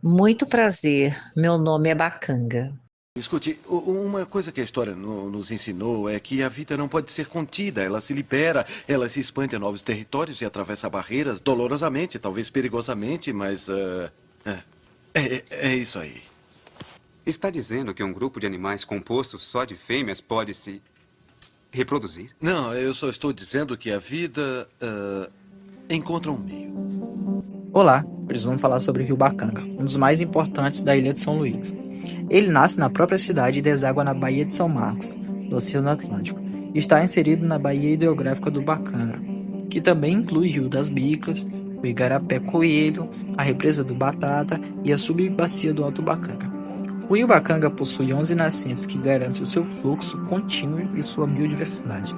Muito prazer, meu nome é Bacanga. Escute, uma coisa que a história nos ensinou é que a vida não pode ser contida. Ela se libera, ela se expande a novos territórios e atravessa barreiras dolorosamente, talvez perigosamente, mas é isso aí. Está dizendo que um grupo de animais composto só de fêmeas pode se reproduzir? Não, eu só estou dizendo que a vida encontra um meio. Olá, hoje vamos falar sobre o Rio Bacanga, um dos mais importantes da ilha de São Luís. Ele nasce na própria cidade e deságua na Baía de São Marcos, no Oceano Atlântico, e está inserido na Baía Hidrográfica do Bacanga, que também inclui o Rio das Bicas, o Igarapé Coelho, a Represa do Batata e a subbacia do Alto Bacanga. O Rio Bacanga possui 11 nascentes que garantem o seu fluxo contínuo e sua biodiversidade.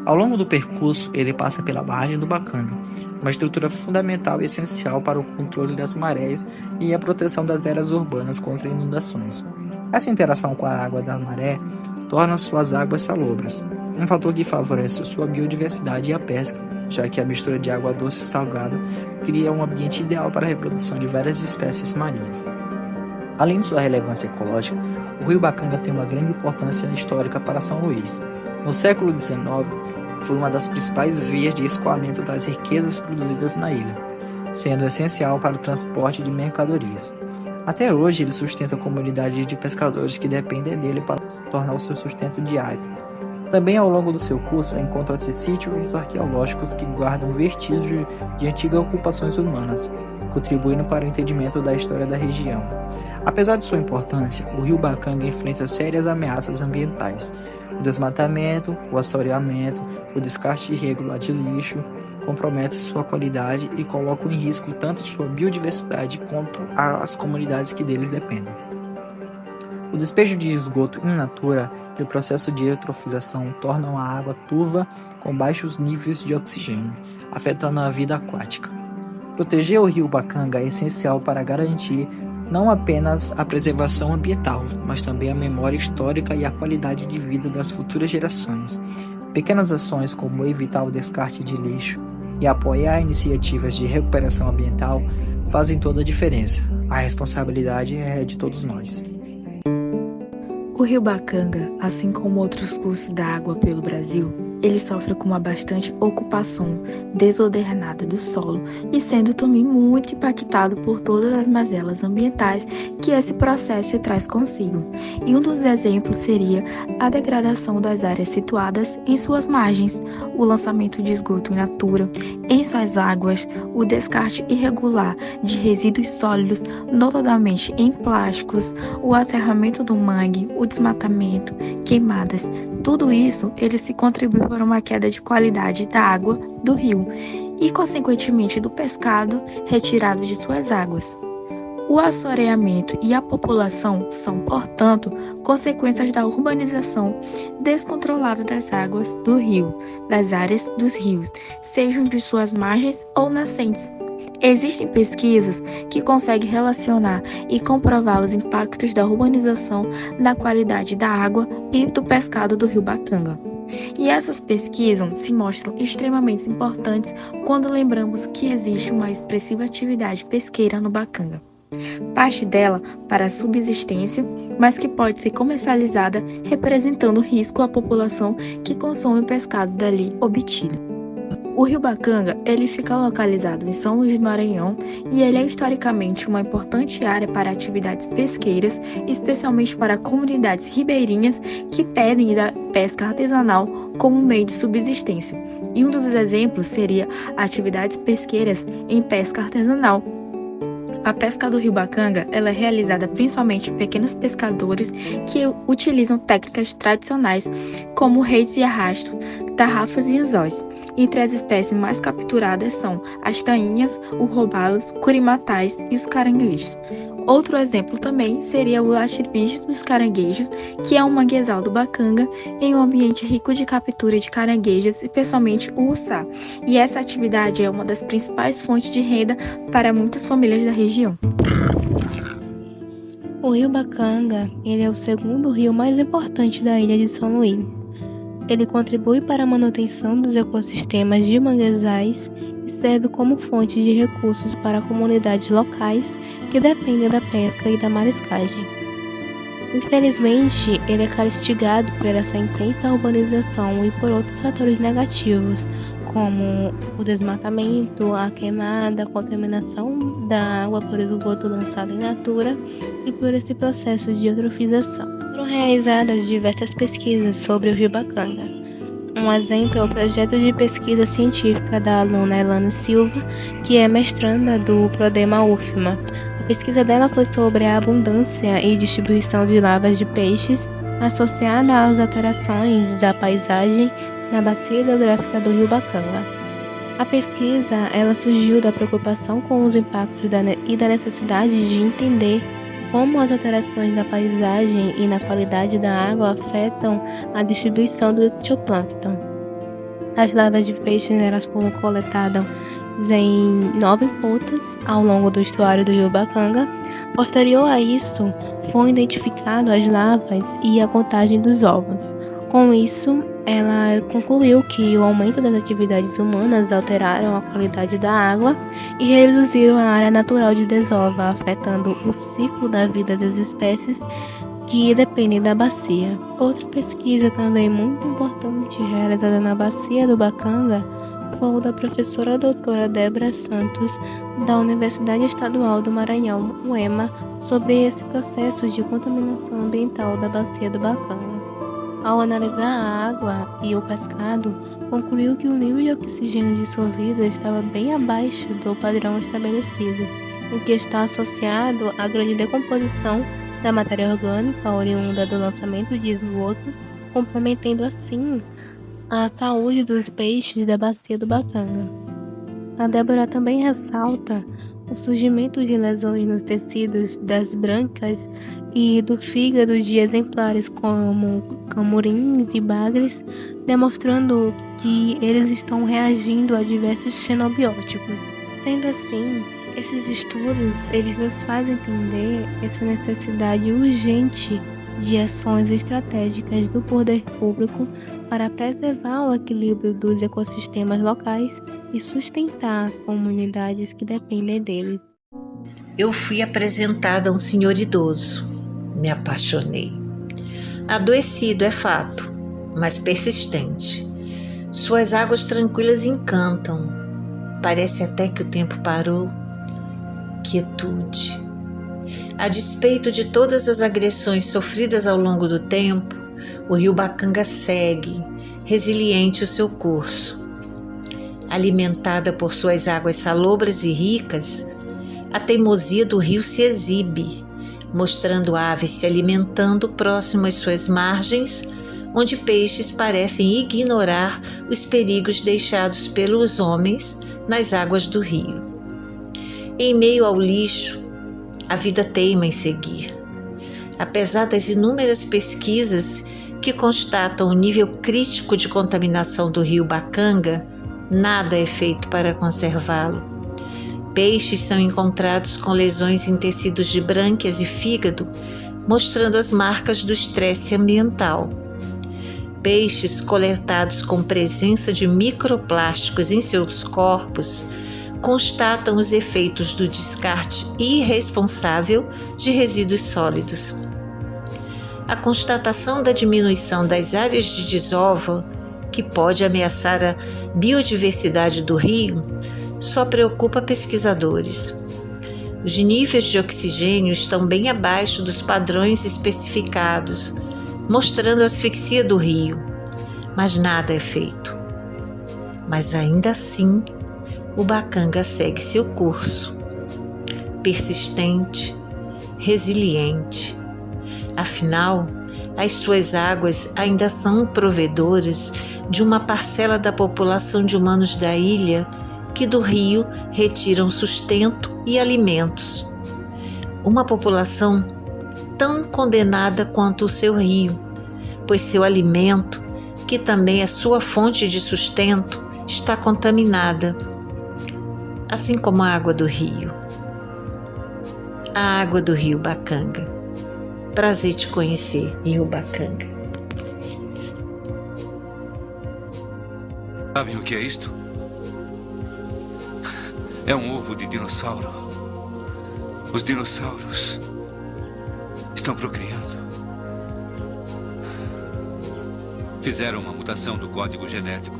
Ao longo do percurso, ele passa pela barragem do Bacanga, uma estrutura fundamental e essencial para o controle das marés e a proteção das áreas urbanas contra inundações. Essa interação com a água da maré torna suas águas salobras, um fator que favorece sua biodiversidade e a pesca, já que a mistura de água doce e salgada cria um ambiente ideal para a reprodução de várias espécies marinhas. Além de sua relevância ecológica, o Rio Bacanga tem uma grande importância histórica para São Luís. No século XIX, foi uma das principais vias de escoamento das riquezas produzidas na ilha, sendo essencial para o transporte de mercadorias. Até hoje, ele sustenta comunidades de pescadores que dependem dele para tornar o seu sustento diário. Também, ao longo do seu curso, encontram-se sítios arqueológicos que guardam vestígios de antigas ocupações humanas, contribuindo para o entendimento da história da região. Apesar de sua importância, o Rio Bacanga enfrenta sérias ameaças ambientais. O desmatamento, o assoreamento, o descarte irregular de lixo comprometem sua qualidade e colocam em risco tanto sua biodiversidade quanto as comunidades que deles dependem. O despejo de esgoto in natura e o processo de eutrofização tornam a água turva com baixos níveis de oxigênio, afetando a vida aquática. Proteger o Rio Bacanga é essencial para garantir não apenas a preservação ambiental, mas também a memória histórica e a qualidade de vida das futuras gerações. Pequenas ações como evitar o descarte de lixo e apoiar iniciativas de recuperação ambiental fazem toda a diferença. A responsabilidade é de todos nós. O Rio Bacanga, assim como outros cursos da água pelo Brasil, ele sofre com uma bastante ocupação desordenada do solo e sendo também muito impactado por todas as mazelas ambientais que esse processo traz consigo. E um dos exemplos seria a degradação das áreas situadas em suas margens, o lançamento de esgoto in natura em suas águas, o descarte irregular de resíduos sólidos, notadamente em plásticos, o aterramento do mangue, o desmatamento, queimadas. Tudo isso ele se contribui para uma queda de qualidade da água do rio e, consequentemente, do pescado retirado de suas águas. O assoreamento e a população são, portanto, consequências da urbanização descontrolada das águas do rio, das áreas dos rios, sejam de suas margens ou nascentes. Existem pesquisas que conseguem relacionar e comprovar os impactos da urbanização na qualidade da água e do pescado do Rio Bacanga. E essas pesquisas se mostram extremamente importantes quando lembramos que existe uma expressiva atividade pesqueira no Bacanga. Parte dela para a subsistência, mas que pode ser comercializada representando risco à população que consome o pescado dali obtido. O Rio Bacanga, ele fica localizado em São Luís do Maranhão e ele é historicamente uma importante área para atividades pesqueiras, especialmente para comunidades ribeirinhas que pedem da pesca artesanal como meio de subsistência. E um dos exemplos seria atividades pesqueiras em pesca artesanal. A pesca do Rio Bacanga ela é realizada principalmente por pequenos pescadores que utilizam técnicas tradicionais como redes de arrasto, tarrafas e anzóis. Entre as espécies mais capturadas são as tainhas, os robalos, curimatais e os caranguejos. Outro exemplo também seria o laxibicho dos caranguejos, que é um manguezal do Bacanga em um ambiente rico de captura de caranguejos, especialmente o uçá. E essa atividade é uma das principais fontes de renda para muitas famílias da região. O Rio Bacanga, ele é o segundo rio mais importante da ilha de São Luís. Ele contribui para a manutenção dos ecossistemas de manguezais e serve como fonte de recursos para comunidades locais que dependem da pesca e da mariscagem. Infelizmente, ele é castigado por essa intensa urbanização e por outros fatores negativos, como o desmatamento, a queimada, a contaminação da água por esgoto lançado em natura e por esse processo de eutrofização. Foram realizadas diversas pesquisas sobre o rio Bacanga. Um exemplo é o projeto de pesquisa científica da aluna Elane Silva, que é mestranda do Prodema UFMA. A pesquisa dela foi sobre a abundância e distribuição de larvas de peixes associada às alterações da paisagem na bacia hidrográfica do rio Bacanga. A pesquisa ela surgiu da preocupação com os impactos e da necessidade de entender como as alterações na paisagem e na qualidade da água afetam a distribuição do fitoplâncton. As larvas de peixes elas foram coletadas em 9 pontos ao longo do estuário do rio Bacanga. Posterior a isso, foram identificadas as larvas e a contagem dos ovos. Com isso, ela concluiu que o aumento das atividades humanas alteraram a qualidade da água e reduziram a área natural de desova, afetando o ciclo da vida das espécies que dependem da bacia. Outra pesquisa também muito importante realizada na bacia do Bacanga foi da professora doutora Débora Santos, da Universidade Estadual do Maranhão, UEMA, sobre esse processo de contaminação ambiental da bacia do Bacanga. Ao analisar a água e o pescado, concluiu que o nível de oxigênio dissolvido estava bem abaixo do padrão estabelecido, o que está associado à grande decomposição da matéria orgânica oriunda do lançamento de esgoto, comprometendo assim a saúde dos peixes da bacia do Bacanga. A Débora também ressalta o surgimento de lesões nos tecidos das brancas e do fígado de exemplares como camurins e bagres, demonstrando que eles estão reagindo a diversos xenobióticos. Sendo assim, esses estudos eles nos fazem entender essa necessidade urgente de ações estratégicas do poder público para preservar o equilíbrio dos ecossistemas locais e sustentar as comunidades que dependem deles. Eu fui apresentada a um senhor idoso. Me apaixonei. Adoecido é fato, mas persistente. Suas águas tranquilas encantam. Parece até que o tempo parou. Quietude. A despeito de todas as agressões sofridas ao longo do tempo, o rio Bacanga segue, resiliente o seu curso. Alimentada por suas águas salobras e ricas, a teimosia do rio se exibe, mostrando aves se alimentando próximo às suas margens, onde peixes parecem ignorar os perigos deixados pelos homens nas águas do rio. Em meio ao lixo, a vida teima em seguir. Apesar das inúmeras pesquisas que constatam o nível crítico de contaminação do rio Bacanga, nada é feito para conservá-lo. Peixes são encontrados com lesões em tecidos de brânquias e fígado, mostrando as marcas do estresse ambiental. Peixes coletados com presença de microplásticos em seus corpos constatam os efeitos do descarte irresponsável de resíduos sólidos. A constatação da diminuição das áreas de desova, que pode ameaçar a biodiversidade do rio, só preocupa pesquisadores. Os níveis de oxigênio estão bem abaixo dos padrões especificados, mostrando a asfixia do rio, mas nada é feito. Mas ainda assim, o Bacanga segue seu curso, persistente, resiliente. Afinal, as suas águas ainda são provedoras de uma parcela da população de humanos da ilha que do rio retiram sustento e alimentos. Uma população tão condenada quanto o seu rio, pois seu alimento, que também é sua fonte de sustento, está contaminada, assim como a água do rio. A água do rio Bacanga. Prazer te conhecer, rio Bacanga. Sabe o que é isto? É um ovo de dinossauro. Os dinossauros estão procriando. Fizeram uma mutação do código genético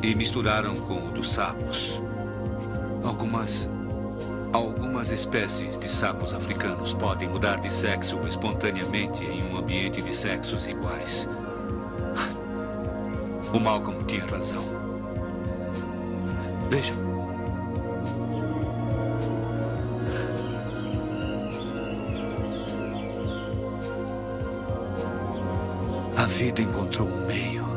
e misturaram com o dos sapos. Algumas espécies de sapos africanos podem mudar de sexo espontaneamente em um ambiente de sexos iguais. O Malcolm tinha razão. Vejam. A vida encontrou um meio